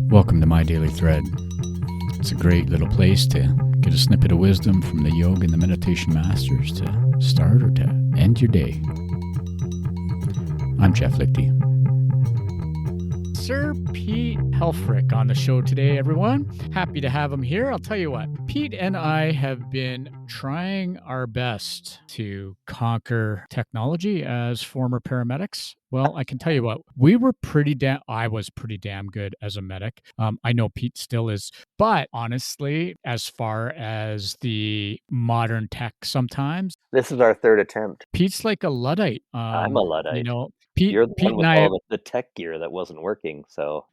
Welcome to My Daily Thread. It's a great little place to get a snippet of wisdom from the yoga and the meditation masters to start or to end your day. I'm Jeff Lichty. Sir Pete Helfrich on the show today, everyone. Happy to have him here. I'll tell you what, Pete and I have been trying our best to conquer technology as former paramedics. Well, I can tell you what, I was pretty damn good as a medic. I know Pete still is, but honestly, as far as the modern tech sometimes, This is our third attempt. Pete's like a Luddite. I'm a Luddite. Pete, You're the Pete one with and I, all the tech gear that wasn't working, so...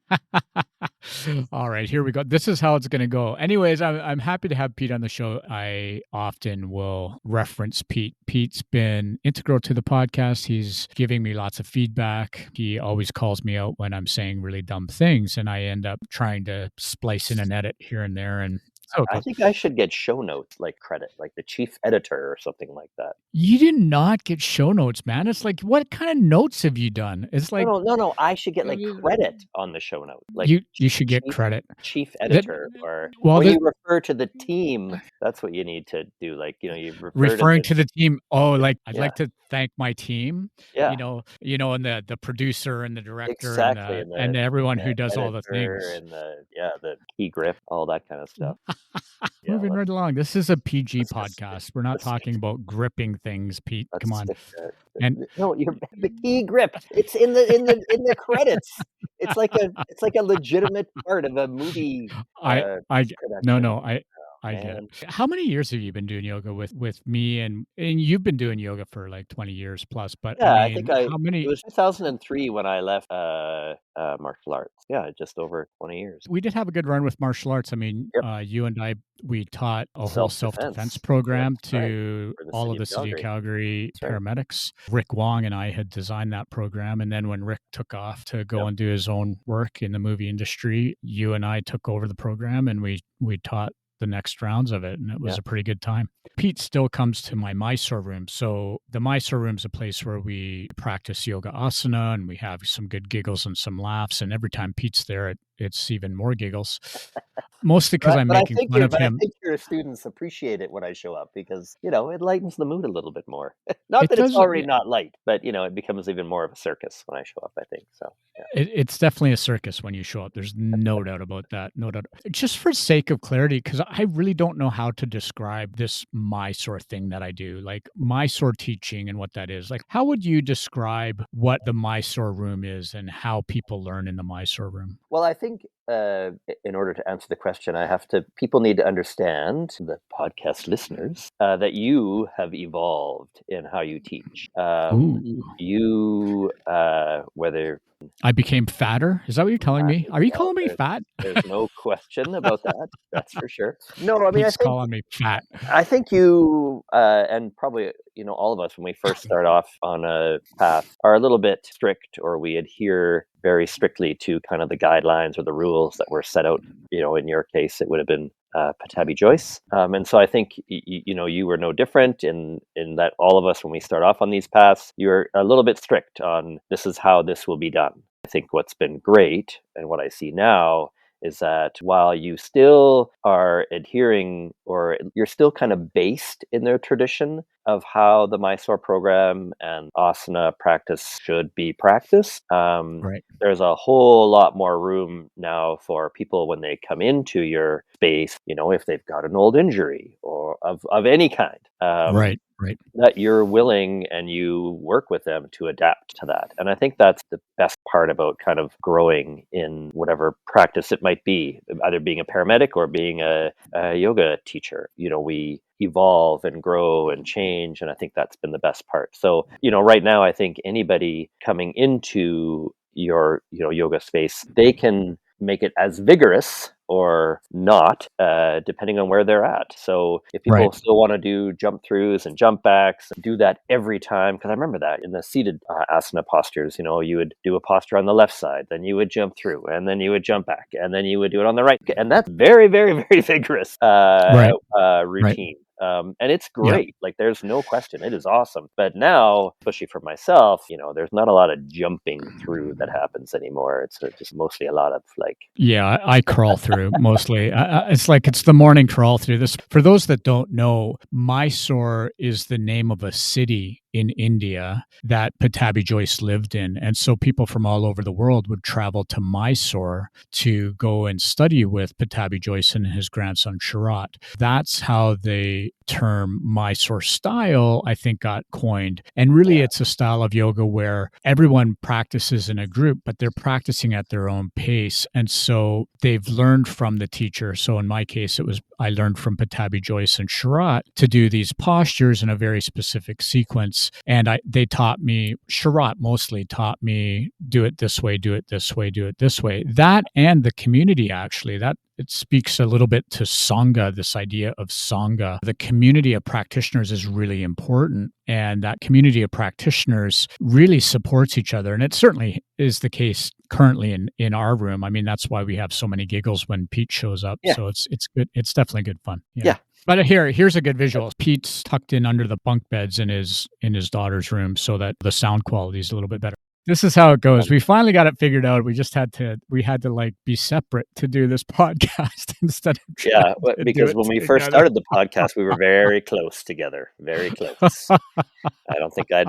All right, here we go. This is how it's going to go. Anyways, I'm happy to have Pete on the show. I often will reference Pete. Pete's been integral to the podcast. He's giving me lots of feedback. He always calls me out when I'm saying really dumb things, and I end up trying to splice in an edit here and there. And I think I should get show notes, like credit, like the chief editor or something like that. You did not get show notes, man. It's like, what kind of notes have you done? It's like No. I should get like credit on the show note. Like you should get credit. Chief editor, you refer to the team. That's what you need to do. Like, you referring to the team. Oh, like I'd like to thank my team. Yeah. And the producer and the director, exactly, and everyone who does all the things, and the key grip, all that kind of stuff. Moving right along. This is a PG podcast. We're not talking about gripping things, Pete. Come on. And no, the key grip. It's in the credits. It's like a legitimate part of a movie. I get it. How many years have you been doing yoga with me? And you've been doing yoga for like 20 years plus. But yeah, I think how many? It was 2003 when I left martial arts. Yeah, just over 20 years. We did have a good run with martial arts. I mean, you and I, we taught a whole self-defense program to all of the City of Calgary paramedics. Rick Wong and I had designed that program. And then when Rick took off to go and do his own work in the movie industry, you and I took over the program and we taught the next rounds of it, and it was a pretty good time. Pete still comes to my Mysore room. So the Mysore room is a place where we practice yoga asana, and we have some good giggles and some laughs. And every time Pete's there, it's even more giggles. Mostly because I'm making fun of him. I think your students appreciate it when I show up because, it lightens the mood a little bit more. Not that it's already not light, but, it becomes even more of a circus when I show up, I think. So it's definitely a circus when you show up. There's no doubt about that. No doubt. Just for sake of clarity, because I really don't know how to describe this Mysore thing that I do, like Mysore teaching and what that is. Like, how would you describe what the Mysore room is and how people learn in the Mysore room? Well, I think in order to answer the question, people need to understand, the podcast listeners, that you have evolved in how you teach. Whether I became fatter? Is that what you're telling me? Are you calling me fat? There's no question about that. That's for sure. No, I mean, He's calling me fat. I think you, and probably, all of us, when we first start off on a path, are a little bit strict, or we adhere very strictly to kind of the guidelines or the rules that were set out. In your case, it would have been Patabi Joyce. And so I think, you were no different in that all of us, when we start off on these paths, you're a little bit strict on this is how this will be done. I think what's been great and what I see now is that while you still are adhering, or you're still kind of based in their tradition of how the Mysore program and asana practice should be practiced, there's a whole lot more room now for people when they come into your space, if they've got an old injury or of any kind. That you're willing and you work with them to adapt to that. And I think that's the best part about kind of growing in whatever practice it might be, either being a paramedic or being a yoga teacher. We evolve and grow and change. And I think that's been the best part. So, right now, I think anybody coming into your, yoga space, they can make it as vigorous or not, depending on where they're at. So if people still want to do jump throughs and jump backs, do that every time. Because I remember that in the seated asana postures, you would do a posture on the left side, then you would jump through, and then you would jump back, and then you would do it on the right. And that's very, very, very vigorous routine. And it's great. Like, there's no question. It is awesome. But now, especially for myself, there's not a lot of jumping through that happens anymore. It's just mostly a lot of like... Yeah, I crawl through mostly. It's like it's the morning crawl through this. For those that don't know, Mysore is the name of a city in India that Pattabhi Jois lived in. And so people from all over the world would travel to Mysore to go and study with Pattabhi Jois and his grandson Sharat. That's how the term Mysore style, I think, got coined. And really, it's a style of yoga where everyone practices in a group, but they're practicing at their own pace. And so they've learned from the teacher. So in my case, I learned from Pattabhi Jois and Sharat to do these postures in a very specific sequence. And they taught me, Sharat mostly taught me, do it this way, do it this way, do it this way. That and the community, actually, it speaks a little bit to Sangha, this idea of Sangha. The community of practitioners is really important. And that community of practitioners really supports each other. And it certainly is the case currently in our room. I mean, that's why we have so many giggles when Pete shows up. Yeah. So it's good. It's definitely good fun. Yeah. But here's a good visual. Pete's tucked in under the bunk beds in his daughter's room so that the sound quality is a little bit better. This is how it goes. We finally got it figured out. We had to like be separate to do this podcast instead of because when we first started the podcast, we were very close together, very close. I don't think I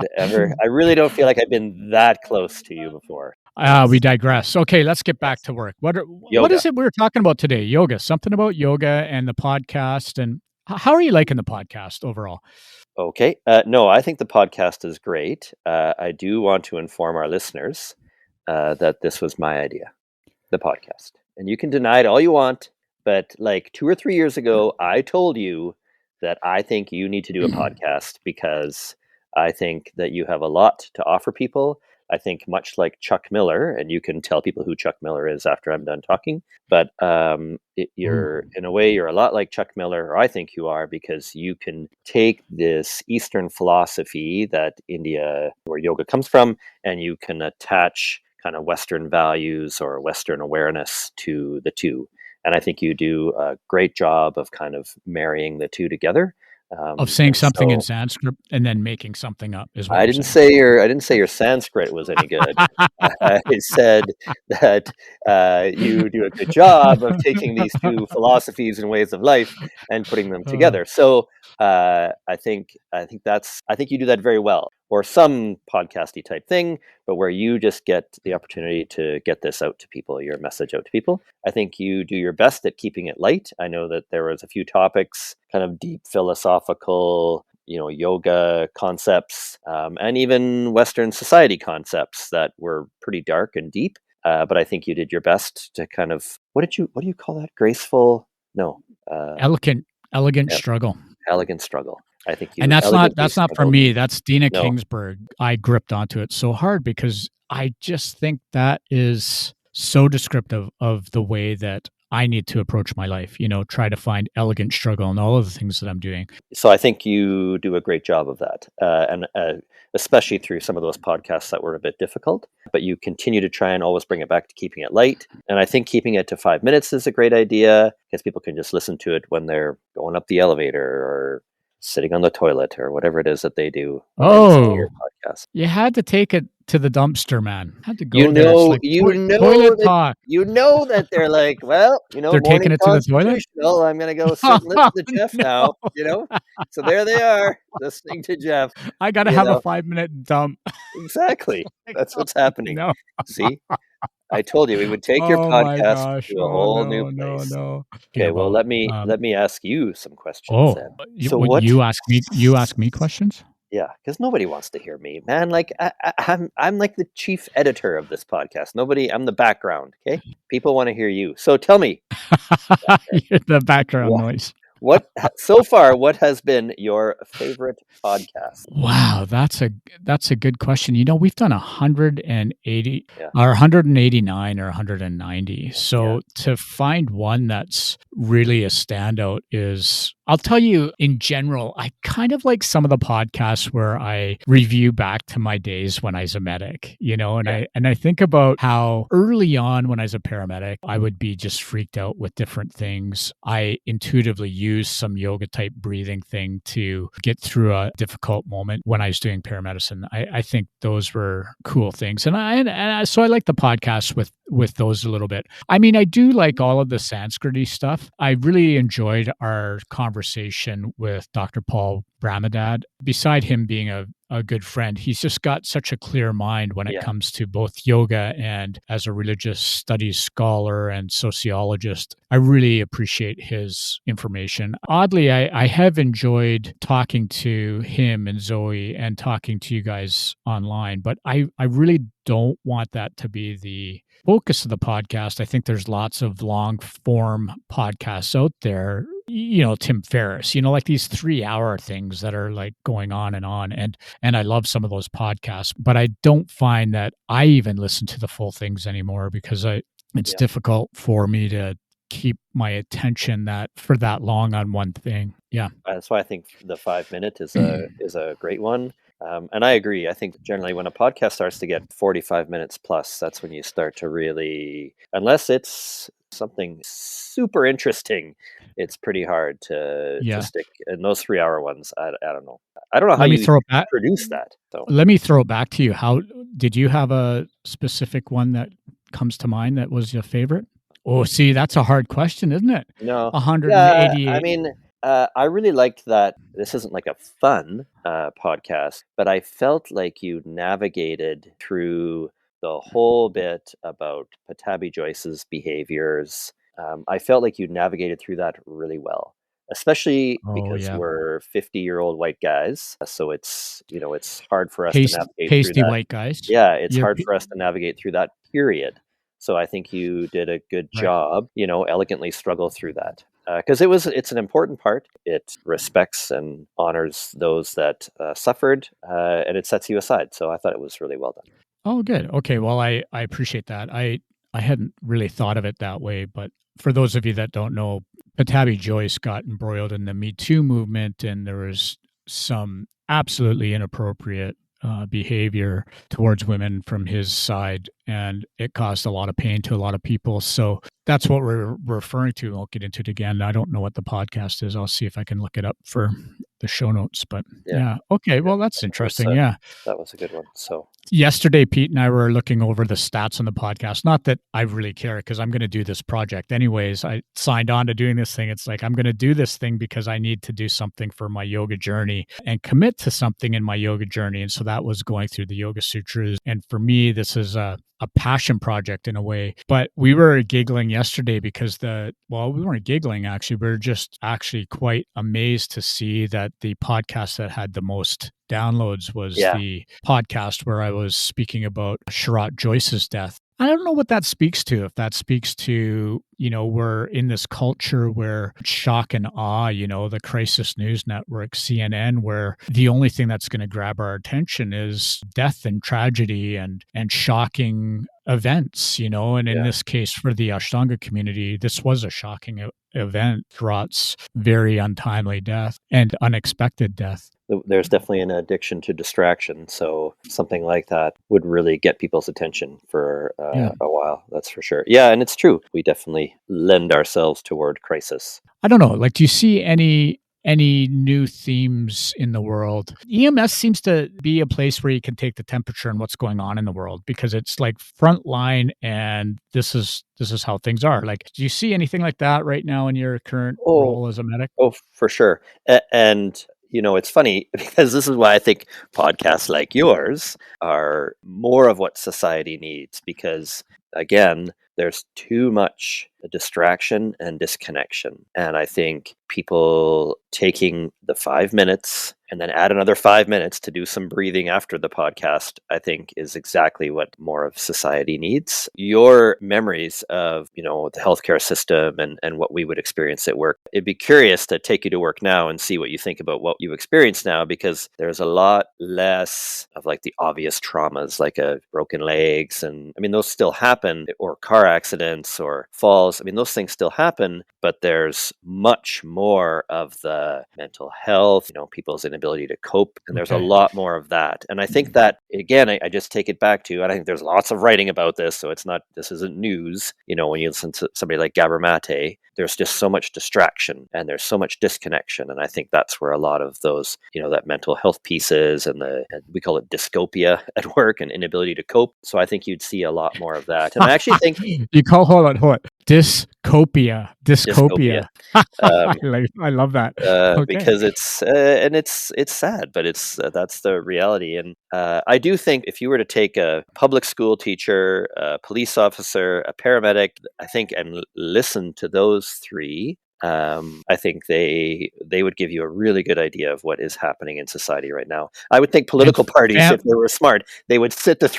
really don't feel like I've been that close to you before. We digress. Okay, let's get back to work. What is it we're talking about today? Yoga, something about yoga and the podcast. And how are you liking the podcast overall? Okay. No, I think the podcast is great. I do want to inform our listeners that this was my idea, the podcast. And you can deny it all you want, but like 2 or 3 years ago, I told you that I think you need to do a podcast because I think that you have a lot to offer people. I think much like Chuck Miller, and you can tell people who Chuck Miller is after I'm done talking, but you're in a way, you're a lot like Chuck Miller, or I think you are, because you can take this Eastern philosophy that India, where yoga comes from, and you can attach kind of Western values or Western awareness to the two. And I think you do a great job of kind of marrying the two together. Of saying something in Sanskrit and then making something up is what I didn't say your Sanskrit was any good. I said that you do a good job of taking these two philosophies and ways of life and putting them together. So I think you do that very well. Or some podcasty type thing, but where you just get the opportunity to get this out to people, your message out to people. I think you do your best at keeping it light. I know that there was a few topics, kind of deep philosophical, yoga concepts, and even Western society concepts that were pretty dark and deep. But I think you did your best to kind of, what do you call that? Graceful? No. Elegant struggle. Elegant struggle. I think and that's not for me. That's Dina Kingsburg. I gripped onto it so hard because I just think that is so descriptive of the way that I need to approach my life, try to find elegant struggle in all of the things that I'm doing. So I think you do a great job of that. And especially through some of those podcasts that were a bit difficult, but you continue to try and always bring it back to keeping it light. And I think keeping it to 5 minutes is a great idea because people can just listen to it when they're going up the elevator or sitting on the toilet or whatever it is that they do. Your podcast. You had to take it to the dumpster, man. Had to go toilet talk. You know that they're like, well, they're taking it to the toilet. I'm going to go sit and listen to Jeff now. So there they are listening to Jeff. I got to have a 5-minute dump. Exactly. That's what's happening. No. See, I told you we would take your podcast to a whole new place. No. Okay, well, let me ask you some questions. So you ask me questions? Yeah, because nobody wants to hear me, man. Like I'm like the chief editor of this podcast. I'm the background. Okay, people want to hear you. So tell me, you're the background noise. What so far? What has been your favorite podcast? Wow, that's a good question. We've done 180 or 189 or 190. So to find one that's really a standout is I'll tell you in general, I kind of like some of the podcasts where I review back to my days when I was a medic, and I think about how early on when I was a paramedic, I would be just freaked out with different things. I intuitively used some yoga type breathing thing to get through a difficult moment when I was doing paramedicine. I think those were cool things. So I like the podcast with those a little bit. I mean, I do like all of the Sanskriti stuff. I really enjoyed our conversation with Dr. Paul Bramadad. Beside him being a good friend, he's just got such a clear mind when it comes to both yoga and as a religious studies scholar and sociologist. I really appreciate his information. Oddly, I have enjoyed talking to him and Zoe and talking to you guys online, but I really don't want that to be the focus of the podcast. I think there's lots of long form podcasts out there, Tim Ferriss, like these 3-hour things that are like going on. And I love some of those podcasts, but I don't find that I even listen to the full things anymore because it's difficult for me to keep my attention for that long on one thing. Yeah. That's why I think the 5-minute is a great one. And I agree. I think generally when a podcast starts to get 45 minutes plus, that's when you start to really, unless it's something super interesting, it's pretty hard to stick. And those 3-hour ones, I don't know. I don't know how you produce that. So. Let me throw it back to you. How did you have a specific one that comes to mind that was your favorite? Oh, see, that's a hard question, isn't it? No. 188. Yeah, I mean, I really liked that. This isn't like a fun podcast, but I felt like you navigated through the whole bit about Patabi Joyce's behaviors. I felt like you navigated through that really well, especially because we're 50-year-old white guys. So it's hard for us to navigate pasty through that. White guys. Yeah, it's hard for us to navigate through that period. So I think you did a good job, elegantly struggle through that. Because it's an important part. It respects and honors those that suffered, and it sets you aside. So I thought it was really well done. Oh, good. Okay, well, I appreciate that. I hadn't really thought of it that way, but for those of you that don't know, Patabi Joyce got embroiled in the Me Too movement, and there was some absolutely inappropriate behavior towards women from his side, and it caused a lot of pain to a lot of people. So that's what we're referring to. I'll get into it again. I don't know what the podcast is. I'll see if I can look it up for the show notes. But okay. Well, that's interesting. That was a good one. So yesterday, Pete and I were looking over the stats on the podcast. Not that I really care because I'm going to do this project anyways. I signed on to doing this thing. It's like I'm going to do this thing because I need to do something for my yoga journey and commit to something in my yoga journey. And so that was going through the Yoga Sutras. And for me, this is a passion project in a way. But we were giggling yesterday because we weren't giggling actually. We were just actually quite amazed to see that the podcast that had the most downloads was the podcast where I was speaking about Sharat Joyce's death. I don't know what that speaks to. If that speaks to, we're in this culture where shock and awe, the Crisis News Network, CNN, where the only thing that's going to grab our attention is death and tragedy and shocking events, and in this case for the Ashtanga community, this was a shocking event, Sharat's very untimely death and unexpected death. There's definitely an addiction to distraction. So something like that would really get people's attention for a while. That's for sure. Yeah, and it's true. We definitely lend ourselves toward crisis. I don't know. Like, do you see any new themes in the world? EMS seems to be a place where you can take the temperature and what's going on in the world because it's like front line and this is how things are. Like, do you see anything like that right now in your current role as a medic? Oh, for sure. And it's funny because this is why I think podcasts like yours are more of what society needs because, again, there's too much distraction and disconnection. And I think people taking the 5 minutes and then add another 5 minutes to do some breathing after the podcast, I think is exactly what more of society needs. Your memories of, the healthcare system and what we would experience at work, it'd be curious to take you to work now and see what you think about what you experience now, because there's a lot less of like the obvious traumas, like broken legs. And I mean, those still happen, or car accidents or falls. I mean, those things still happen, but there's much more of the mental health, people's inability to cope. And there's a lot more of that. And I think that, again, I just take it back to, and I think there's lots of writing about this. So this isn't news. When you listen to somebody like Gabor Mate, there's just so much distraction and there's so much disconnection. And I think that's where a lot of those, that mental health pieces and we call it dyscopia at work and inability to cope. So I think you'd see a lot more of that. And I actually think hold on. Dyscopia. I love that. Because it's sad, but that's the reality. And I do think if you were to take a public school teacher, a police officer, a paramedic, I think, and listen to those three, I think they would give you a really good idea of what is happening in society right now. I would think political parties, if they were smart, they would sit those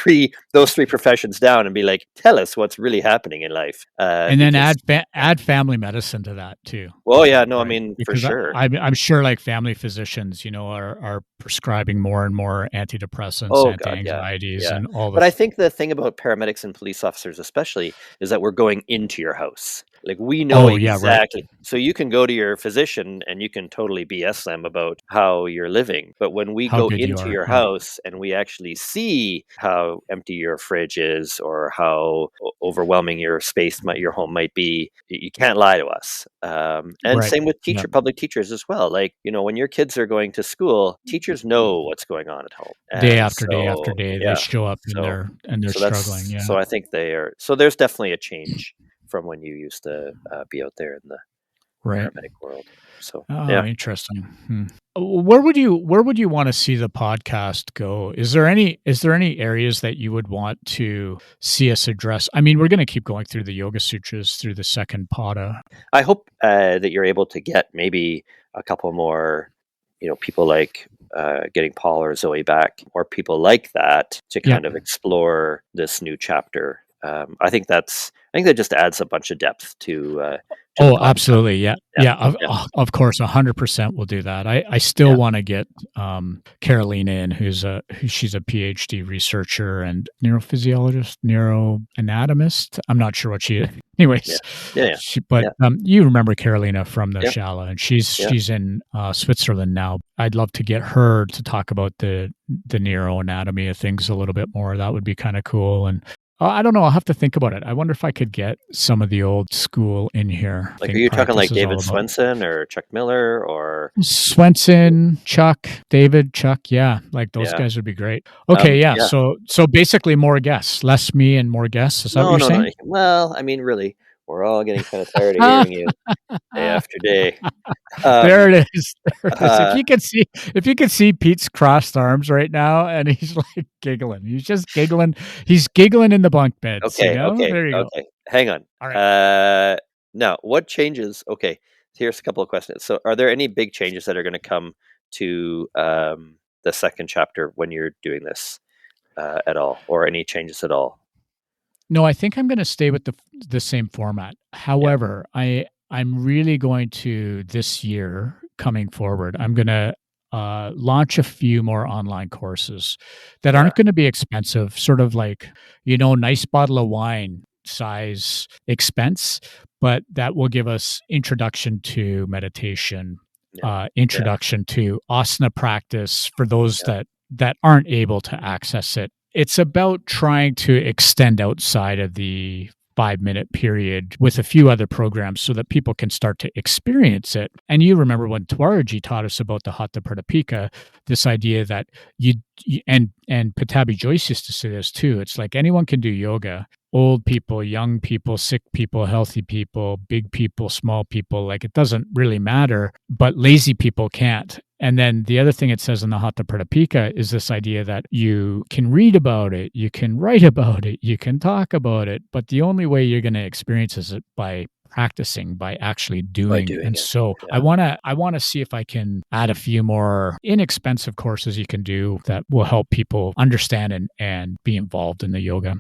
three professions down and be like, tell us what's really happening in life. And then add family medicine to that too. Well, yeah, no, right? I mean, because for sure. I'm sure like family physicians, are prescribing more and more antidepressants, anti-anxieties, and all this. But I think the thing about paramedics and police officers especially is that we're going into your house. Like we know exactly. Right. So you can go to your physician and you can totally BS them about how you're living. But when we go into your house and we actually see how empty your fridge is or how overwhelming your home might be, you can't lie to us. And same with public teachers as well. Like, when your kids are going to school, teachers know what's going on at home. Day after day after day, they show up and they're struggling. Yeah. So I think they are. So there's definitely a change from when you used to be out there in the paramedic world. So, interesting. Where would you want to see the podcast go? Is there any areas that you would want to see us address? I mean, we're going to keep going through the Yoga Sutras through the second pada. I hope that you're able to get maybe a couple more, people like getting Paul or Zoe back, or people like that to kind of explore this new chapter. I think that just adds a bunch of depth to absolutely. Yeah. Of course, 100% will do that. I still want to get Carolina in, she's a PhD researcher and neurophysiologist, neuroanatomist. I'm not sure what she is. Anyways, you remember Carolina from the Shala, and she's in Switzerland now. I'd love to get her to talk about the neuroanatomy of things a little bit more. That would be kind of cool. And I don't know. I'll have to think about it. I wonder if I could get some of the old school in here. Like, are you talking like David Swenson or Chuck Miller or Swenson, Chuck, David, Chuck? Yeah, like those guys would be great. Okay, So basically, more guests, less me and more guests. Is that what you're saying? No. Well, I mean, really, we're all getting kind of tired of hearing you day after day. There it is. If you could see Pete's crossed arms right now, and he's like giggling. He's just giggling. He's giggling in the bunk bed. Okay. There you go. Hang on. All right. Now, what changes? Okay, here's a couple of questions. So, are there any big changes that are going to come to the second chapter when you're doing this at all, or any changes at all? No, I think I'm going to stay with the same format. However, I'm really going to, this year coming forward, I'm going to launch a few more online courses that aren't going to be expensive, sort of like, nice bottle of wine size expense, but that will give us introduction to meditation, introduction to asana practice for those that aren't able to access it. It's about trying to extend outside of the 5-minute period with a few other programs so that people can start to experience it. And you remember when Tuaraji taught us about the Hatha Pradipika, this idea that and Patabi Joyce used to say this too. It's like anyone can do yoga. Old people, young people, sick people, healthy people, big people, small people, like it doesn't really matter, but lazy people can't. And then the other thing it says in the Hatha Pradipika is this idea that you can read about it, you can write about it, you can talk about it, but the only way you're going to experience is it by practicing by actually doing. And it. so I want to see if I can add a few more inexpensive courses you can do that will help people understand and be involved in the yoga.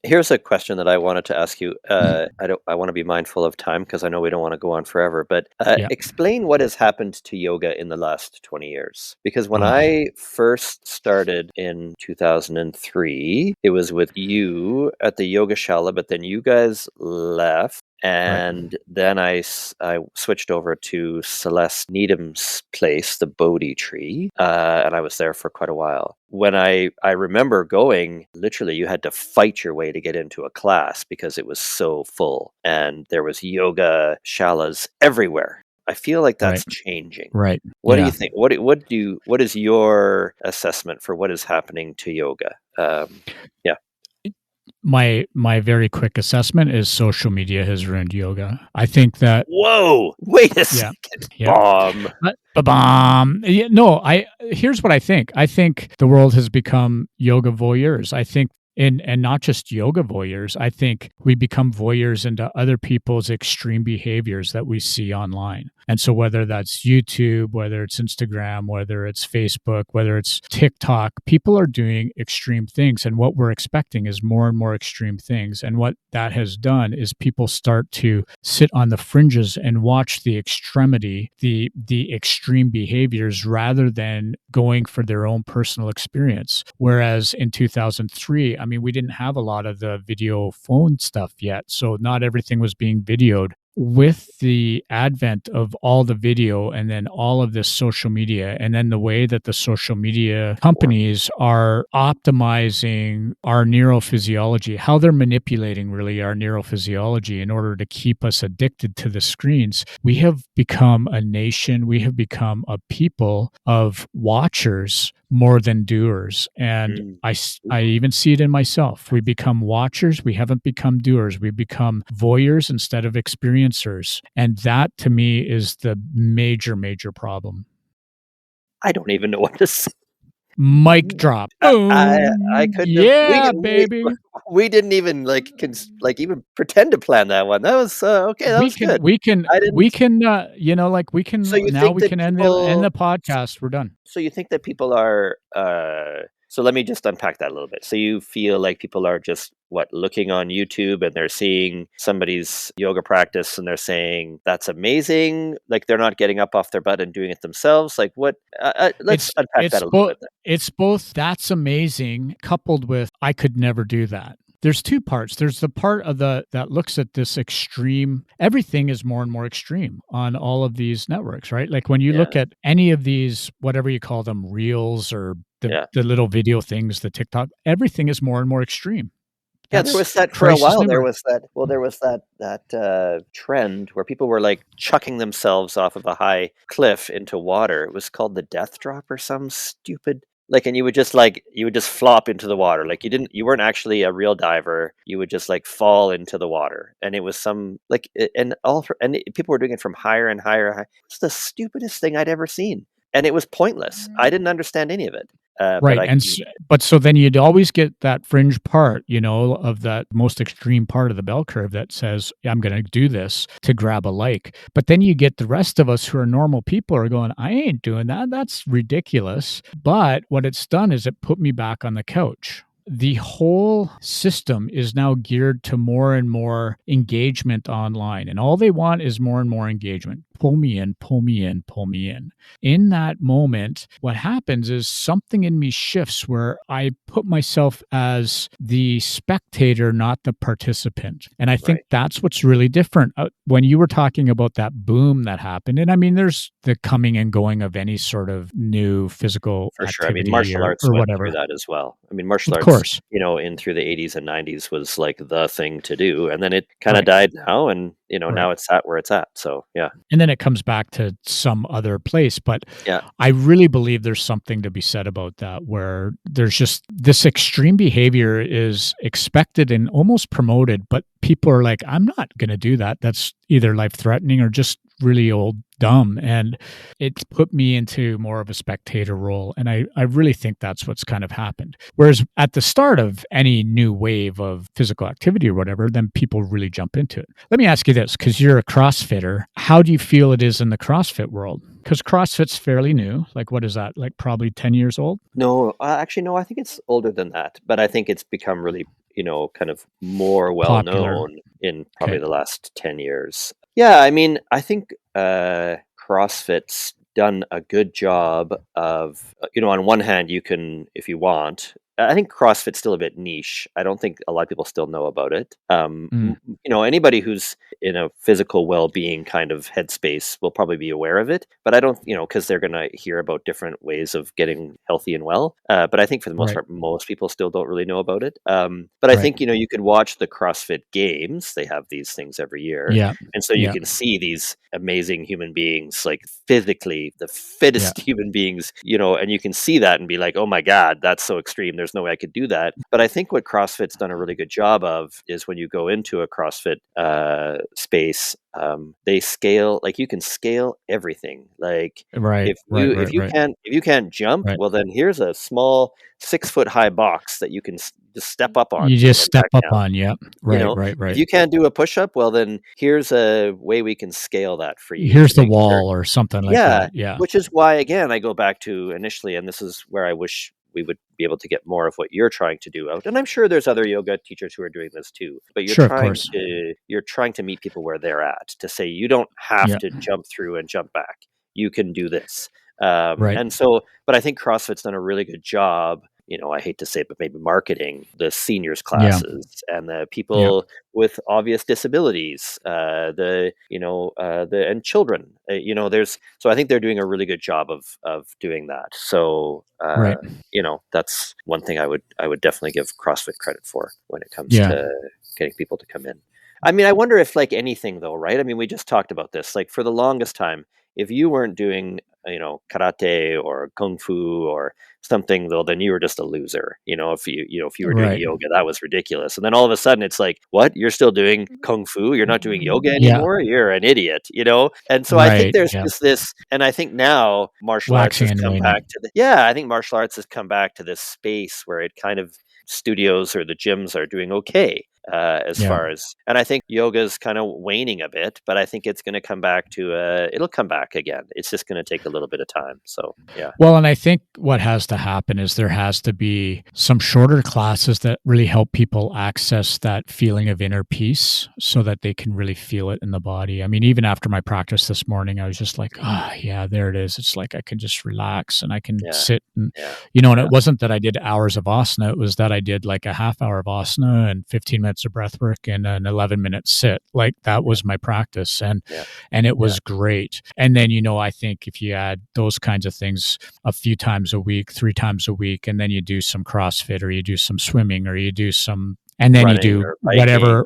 Here's a question that I wanted to ask you. I want to be mindful of time because I know we don't want to go on forever, but explain what has happened to yoga in the last 20 years. Because when I first started in 2003, it was with you at the Yogashala, but then you guys left. And then I switched over to Celeste Needham's place, the Bodhi tree, and I was there for quite a while. When I remember going, literally you had to fight your way to get into a class because it was so full, and there was yoga shalas everywhere. I feel like that's changing. Right. What do you think? What is your assessment for what is happening to yoga? My very quick assessment is social media has ruined yoga. I think that. Whoa! Wait a second. Bomb. Here's what I think. I think the world has become yoga voyeurs. I think. And not just yoga voyeurs, I think we become voyeurs into other people's extreme behaviors that we see online. And so whether that's YouTube, whether it's Instagram, whether it's Facebook, whether it's TikTok, people are doing extreme things. And what we're expecting is more and more extreme things. And what that has done is people start to sit on the fringes and watch the extremity, the extreme behaviors, rather than going for their own personal experience. Whereas in 2003, I mean, we didn't have a lot of the video phone stuff yet. So not everything was being videoed. With the advent of all the video and then all of this social media, and then the way that the social media companies are optimizing our neurophysiology, how they're manipulating really our neurophysiology in order to keep us addicted to the screens, we have become a nation, we have become a people of watchers more than doers. And I even see it in myself. We become watchers. We haven't become doers. We become voyeurs instead of experiencers. And that to me is the major, major problem. I don't even know what to say. Mic drop. I couldn't. Yeah, baby. We didn't even even pretend to plan that one. That was okay. That was good. We can end the podcast. We're done. So you think that people are? So let me just unpack that a little bit. So you feel like people are just looking on YouTube and they're seeing somebody's yoga practice and they're saying that's amazing. Like they're not getting up off their butt and doing it themselves. Like what? Let's unpack that a little bit. It's both that's amazing coupled with I could never do that. There's two parts. There's the part of that looks at this extreme. Everything is more and more extreme on all of these networks, right? Like when you look at any of these, whatever you call them, reels or the little video things, the TikTok, everything is more and more extreme. There was that for a while. There was that trend where people were like chucking themselves off of a high cliff into water. It was called the death drop or some stupid. And you would just flop into the water. Like you weren't actually a real diver. You would just fall into the water. And it was people were doing it from higher and higher. It's the stupidest thing I'd ever seen. And it was pointless. I didn't understand any of it. Right. But so then you'd always get that fringe part, of that most extreme part of the bell curve that says, I'm going to do this to grab a like. But then you get the rest of us who are normal people are going, I ain't doing that. That's ridiculous. But what it's done is it put me back on the couch. The whole system is now geared to more and more engagement online. And all they want is more and more engagement. Pull me in, pull me in, pull me in. In that moment, what happens is something in me shifts where I put myself as the spectator, not the participant. And I think that's what's really different. When you were talking about that boom that happened, and I mean, there's the coming and going of any sort of new physical activity. I mean, martial arts or went whatever. through that as well. I mean, martial arts, in through the 80s and 90s was like the thing to do. And then it kind of died now. And, now it's at where it's at. So, yeah. And then it comes back to some other place. But I really believe there's something to be said about that, where there's just this extreme behavior is expected and almost promoted, but people are like, I'm not going to do that. That's either life-threatening or just really old dumb. And it's put me into more of a spectator role. And I really think that's what's kind of happened. Whereas at the start of any new wave of physical activity or whatever, then people really jump into it. Let me ask you this, because you're a CrossFitter. How do you feel it is in the CrossFit world? Because CrossFit's fairly new. Like, what is that? Like probably 10 years old? No, actually, no, I think it's older than that. But I think it's become really, kind of more well known in probably the last 10 years. Yeah, I mean, I think CrossFit's done a good job of, on one hand, you can, if you want, I think CrossFit's still a bit niche. I don't think a lot of people still know about it. Anybody who's in a physical well-being kind of headspace will probably be aware of it, but I don't, because they're going to hear about different ways of getting healthy and well. But I think for the most part, most people still don't really know about it. But I think, you could watch the CrossFit Games. They have these things every year. Yeah. And so you can see these amazing human beings, like physically the fittest human beings, and you can see that and be like, oh my God, that's so extreme. There's no way I could do that. But I think what CrossFit's done a really good job of is when you go into a CrossFit space, they scale, like you can scale everything. Like if you can't jump, well then here's a small 6-foot high box that you can just step up on. You just step up on, yeah. Right. If you can't do a push-up, well then here's a way we can scale that for you. Here's the wall or something like that. Yeah. Which is why, again, I go back to initially, and this is where I wish we would be able to get more of what you're trying to do out. And I'm sure there's other yoga teachers who are doing this too. But you're trying to meet people where they're at, to say you don't have to jump through and jump back. You can do this. And so, but I think CrossFit's done a really good job. I hate to say it, but maybe marketing the seniors classes and the people with obvious disabilities, and children. So I think they're doing a really good job of doing that. So that's one thing I would definitely give CrossFit credit for when it comes to getting people to come in. I mean, I wonder if, like anything though, right? I mean, we just talked about this. Like for the longest time, if you weren't doing karate or kung fu or something, though, then you were just a loser. If you were doing yoga, that was ridiculous. And then all of a sudden it's like, what? You're still doing kung fu? You're not doing yoga anymore? You're an idiot, And so I think there's just this, and I think now martial arts has come back to I think martial arts has come back to this space where it kind of studios or the gyms are doing okay. As far as, and I think yoga is kind of waning a bit, but I think it's going to come back to, it'll come back again. It's just going to take a little bit of time. So, yeah. Well, and I think what has to happen is there has to be some shorter classes that really help people access that feeling of inner peace so that they can really feel it in the body. I mean, even after my practice this morning, I was just like, there it is. It's like I can just relax and I can sit and, and it wasn't that I did hours of asana. It was that I did like a half hour of asana and 15 minutes of breath work and an 11-minute sit. Like that was my practice. And it was great. And then, I think if you add those kinds of things a few times a week, 3 times a week, and then you do some CrossFit or you do some swimming or you do some, and then running, you do whatever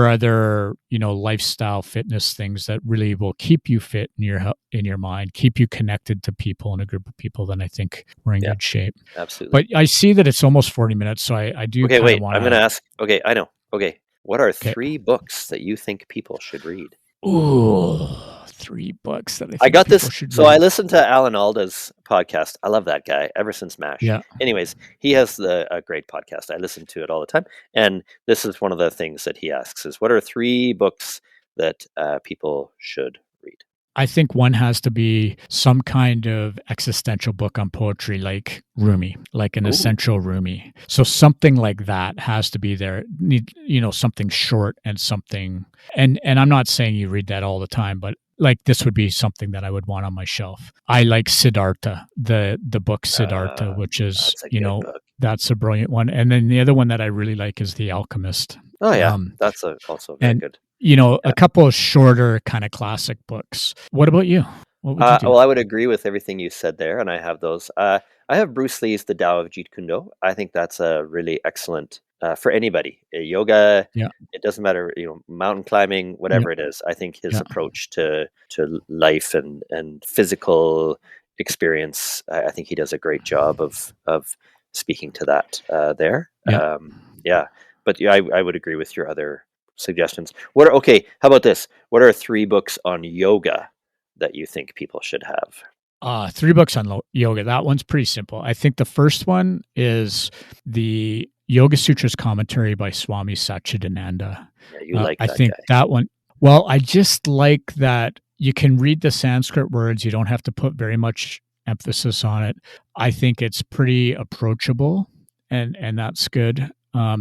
other, lifestyle fitness things that really will keep you fit in your mind, keep you connected to people in a group of people, then I think we're in good shape. Absolutely. But I see that it's almost 40 minutes. So I do. Okay, wait, I'm going to ask. Okay. I know. Okay. What are 3 books that you think people should read? Ooh, 3 books that I got this. So I listened to Alan Alda's podcast. I love that guy ever since MASH. Yeah. Anyways, he has a great podcast. I listen to it all the time. And this is one of the things that he asks is, what are 3 books that people should read? I think one has to be some kind of existential book on poetry, like Rumi, like an essential Rumi. So something like that has to be there. Something short and something. And I'm not saying you read that all the time, but like this would be something that I would want on my shelf. I like Siddhartha, the book Siddhartha, which is that's a brilliant one. And then the other one that I really like is The Alchemist. Oh yeah, that's also very good. A couple of shorter kind of classic books. What about you? What would you do? Well, I would agree with everything you said there, and I have those. I have Bruce Lee's The Tao of Jeet Kune Do. I think that's a really excellent for anybody. Yoga, it doesn't matter, mountain climbing, whatever it is. I think his approach to life and physical experience, I think he does a great job of speaking to that there. But I would agree with your other suggestions. How about this? What are 3 books on yoga that you think people should have? 3 books on yoga. That one's pretty simple. I think the first one is the Yoga Sutras commentary by Swami Satchidananda. Yeah, you like that I think guy. that one. Well, I just like that you can read the Sanskrit words. You don't have to put very much emphasis on it. I think it's pretty approachable, and that's good.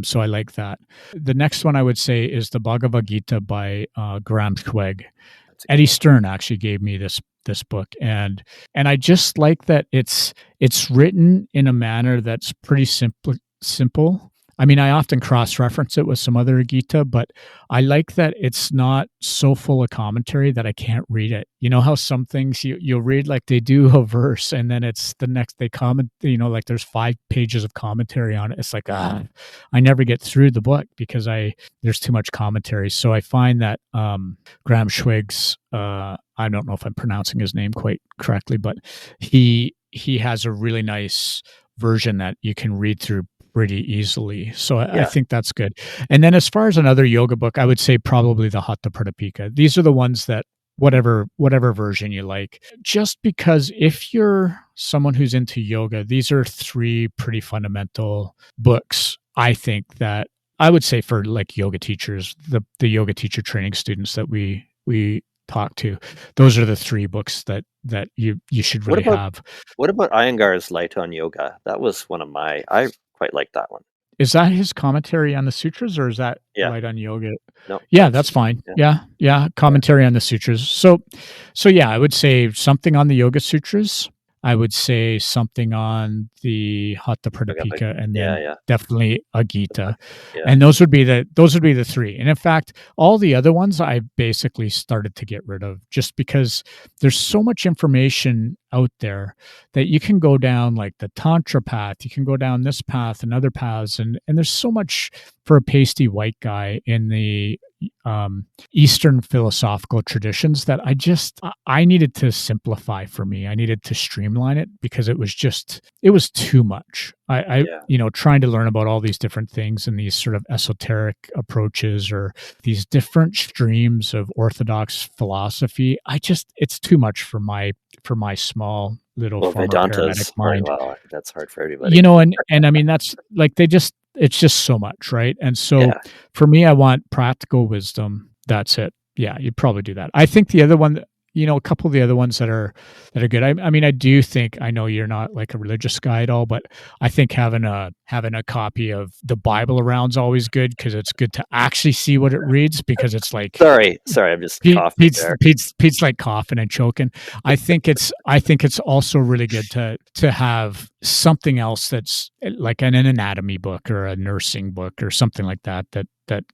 So I like that. The next one I would say is the Bhagavad Gita by Graham Schweg. Eddie Stern actually gave me this book, and I just like that it's written in a manner that's pretty simple. I mean, I often cross-reference it with some other Gita, but I like that it's not so full of commentary that I can't read it. You know how some things you'll read, like they do a verse and then it's the next, they comment, like there's 5 pages of commentary on it. It's like, I never get through the book because there's too much commentary. So I find that Graham Schweg's, I don't know if I'm pronouncing his name quite correctly, but he has a really nice version that you can read through pretty easily. So I think that's good. And then as far as another yoga book, I would say probably the Hatha Pradipika. These are the ones that whatever version you like. Just because if you're someone who's into yoga, these are 3 pretty fundamental books, I think, that I would say for like yoga teachers, the yoga teacher training students that we talk to. Those are the 3 books that you should really have. What about Iyengar's Light on Yoga? That was one of I quite like that one. Is that his commentary on the sutras, or is that Light on Yoga? No. Yeah, that's fine. Yeah. Commentary on the sutras. So yeah, I would say something on the Yoga Sutras. I would say something on the Hatha Pradipika, and then definitely a Gita. And those would be the 3. And in fact, all the other ones I basically started to get rid of, just because there's so much information out there that you can go down, like the Tantra path, you can go down this path and other paths, and there's so much for a pasty white guy in the Eastern philosophical traditions that I needed to simplify for me. I needed to streamline it because it was too much. I trying to learn about all these different things and these sort of esoteric approaches or these different streams of orthodox philosophy. It's too much for my small little former paramedic mind. Well, that's hard for everybody. And I mean, that's like it's just so much, right? And so for me, I want practical wisdom. That's it. Yeah, you'd probably do that. I think the other one, a couple of the other ones that are good. I mean, I do think, I know you're not like a religious guy at all, but I think having a copy of the Bible around is always good, because it's good to actually see what it reads, because it's like sorry, I'm just coughing there. Pete's like coughing and choking. I think it's also really good to have something else that's like an anatomy book or a nursing book or something like that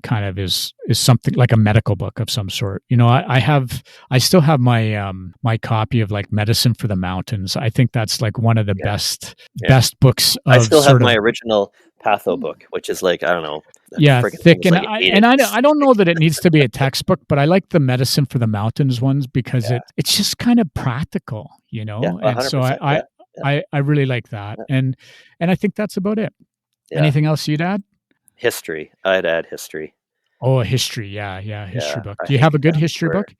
kind of is something like a medical book of some sort. I still have my my copy of like Medicine for the Mountains. I think that's like one of the best books of, I still have my original Patho book, which is like, I don't know. Thick. And I don't know that it needs to be a textbook, but I like the Medicine for the Mountains ones because it's just kind of practical, and so I really like that. And I think that's about it. Anything else you'd add? History. I'd add history. Oh, a history. Yeah. History book. Do you have a good history book?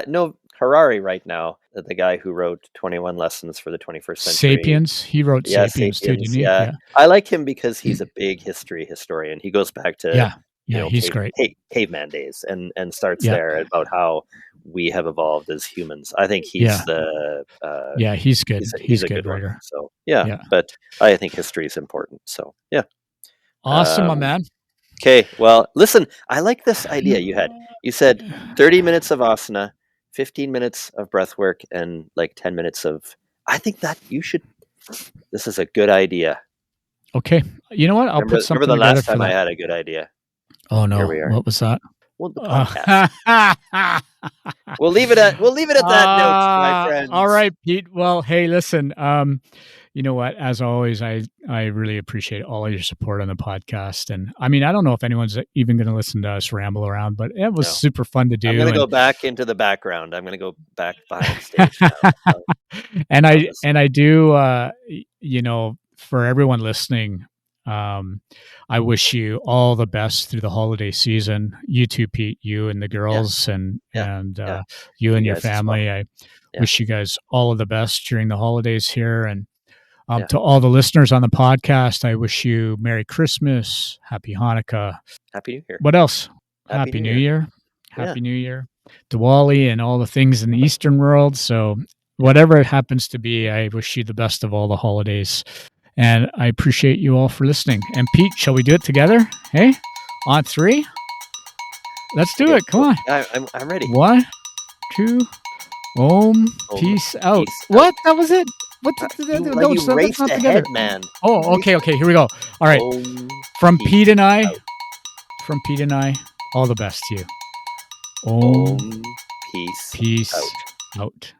No, Harari right now, the guy who wrote 21 Lessons for the 21st Century. Sapiens. He wrote Sapiens too, didn't he? Yeah. I like him because he's a big history historian. He goes back to he's great. Caveman days and starts there about how we have evolved as humans. I think he's he's good. He's a good writer. So but I think history is important. So awesome, my man. Okay, well, listen, I like this idea you had. You said 30 minutes of asana, 15 minutes of breath work, and like 10 minutes of. I think that this is a good idea. Okay, you know what? I'll put something. Remember the last time I had a good idea? Oh no! What was that? Well, the podcast. We'll leave it at that note, my friends. All right, Pete. Well, hey, listen. You know what? As always, I really appreciate all of your support on the podcast. And I mean, I don't know if anyone's even going to listen to us ramble around, but it was super fun to do. I'm going to go back into the background. I'm going to go back behind stage now. and I do, for everyone listening, I wish you all the best through the holiday season. You too, Pete, you and the girls, and you and your family. Well. I wish you guys all of the best during the holidays here. And to all the listeners on the podcast, I wish you Merry Christmas, Happy Hanukkah. Happy New Year. What else? Happy New Year. Happy New Year. Diwali and all the things in the Eastern world. So whatever it happens to be, I wish you the best of all the holidays. And I appreciate you all for listening. And Pete, shall we do it together? Hey, on 3? Let's do it. Come on. I'm ready. 1, 2, peace out. What? That was it? What? No, you raced not together. Ahead, man. Oh, okay. Here we go. All right. From Pete and I, all the best to you. Peace out.